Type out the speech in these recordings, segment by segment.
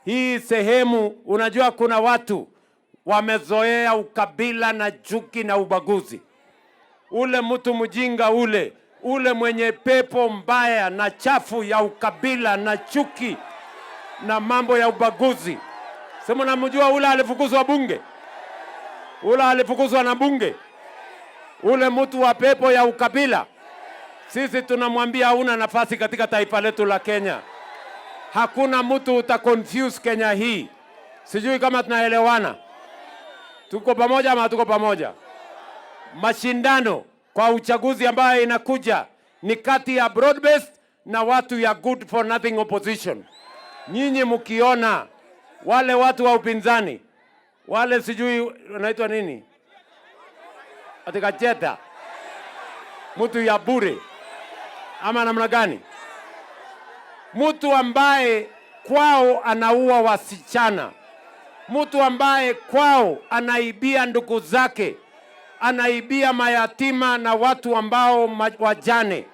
hii sehemu, unajua kuna watu wamezoea ukabila na chuki na ubaguzi. Ule mtu mjinga ule mwenye pepo mbaya na chafu ya ukabila na chuki na mambo ya ubaguzi. Sema namjua ule alifukuzwa bunge. Ule alifukuzwa na bunge. Ule mtu wa pepo ya ukabila. Sisi tunamwambia hauna nafasi katika taifa letu la Kenya. Hakuna mtu utaconfuse Kenya hii. Sijui kama tunaelewana. Tuko pamoja ama tuko pamoja? Mashindano kwa uchaguzi ambayo inakuja ni kati ya broad based na watu ya good for nothing opposition. Nyinyi mkiona wale watu wa upinzani, wale sijui wanaitwa nini? Atika cheta. Mtu ya bure. Ama namna gani? Mtu ambaye kwao anaua wasichana. Mtu ambaye kwao anaibia ndugu zake. Anaibia mayatima na watu ambao wajane.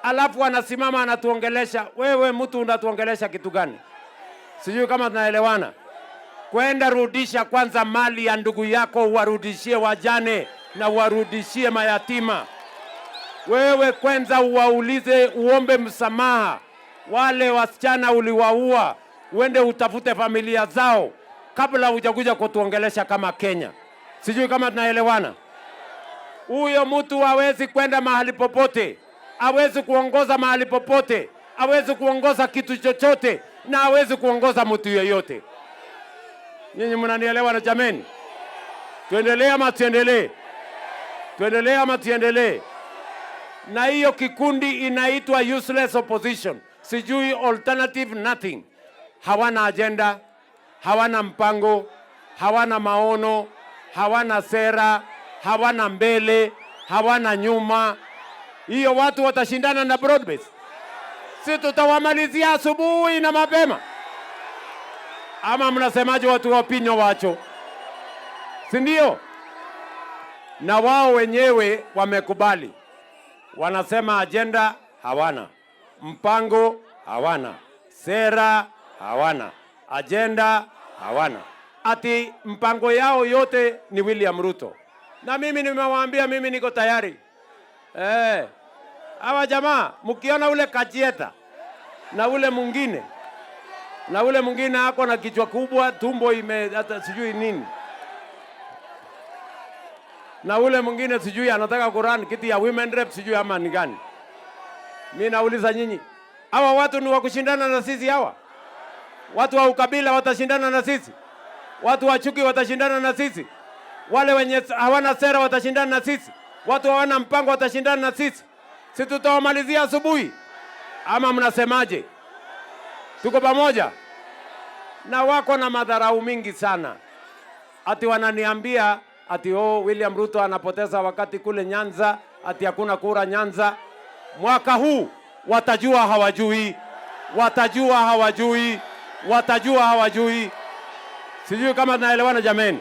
Alafu anasimama anatuongelesha. Wewe mtu unatuongelesha kitu gani? Sijui kama tunaelewana. Kwenda rudisha kwanza mali ya ndugu yako, uwarudishie wajane na uwarudishie mayatima. Wewe kwanza uwaulize, uombe msamaha. Wale wasichana uliwaua, uende utafute familia zao kabla hujakuja kutuongelesha kama Kenya. Sijui kama tunaelewana. Huyo mtu hawezi kwenda mahali popote, hawezi kuongoza mahali popote, hawezi kuongoza kitu chochote, na hawezi kuongoza mtu yeyote. Nyinyi mnanielewa na jameni? Tuendelee ama tuendelee? Tuendelee ama tuendelee? Na hiyo kikundi inaitwa useless opposition. Sijui alternative nothing. Hawana agenda, hawana mpango, hawana maono, hawana sera, hawana mbele, hawana nyuma. Hiyo watu watashindana na broad base. Si tutawamalizia asubuhi na mapema. Ama mnasemaje watu wa Pinyo wacho? Si ndio? Na wao wenyewe wamekubali. Wanasema agenda hawana, mpango hawana, sera hawana, agenda hawana. Ati mpango yao yote ni William Ruto. Na mimi nimewaambia mimi niko tayari. Hawa jamaa mkiona ule Kajieta na ule mwingine ako na kichwa kubwa, tumbo hata sijui nini. Na ule mwingine sijui anataka kurani kiti ya women rep sijui ama ni gani. Mimi nauliza nyinyi, hawa watu ni wa kushindana na sisi hawa? Watu wa ukabila watashindana na sisi? Watu wa chuki watashindana na sisi? Wale wenye hawana sera watashindana na sisi? Watu hawana mpango watashindana na sisi? Si tutawamalizia asubuhi? Ama mnasemaje? Tuko pamoja? Na wako na madharau mingi sana. Ati wananiambia ati William Ruto anapoteza wakati kule Nyanza, ati hakuna kura Nyanza. Mwaka huu watajua hawajui. Watajua hawajui. Watajua hawajui. Sijui kama tunaelewana jameni.